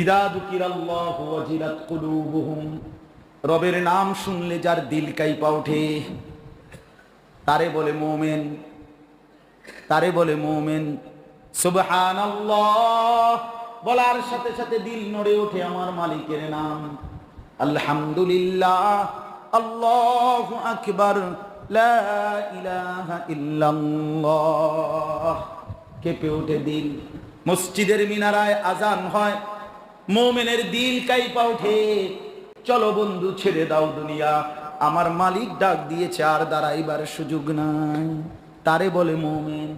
ইদা যুকিরাল্লাহু ওয়াজিলাত কুলুবুহুম, রবের নাম শুনলে যার দিল কাঁপা ওঠে তারে বলে মুমিন, তারে বলে মুমিন। সুবহানাল্লাহ বলার সাথে সাথে দিল নড়ে ওঠে আমার মালিকের নাম। আলহামদুলিল্লাহ, আল্লাহু আকবার, লা ইলাহা ইল্লাল্লাহ, কেঁপে ওঠে দিল। মসজিদের মিনারায় আজান হয়, মুমিনের দিল কাঁপা ওঠে। চলো বন্ধু, ছেড়ে দাও দুনিয়া, আমার মালিক ডাক দিয়েছে, আর দাঁড়াইবার সুযোগ নাই। তারে বলে মুমিন।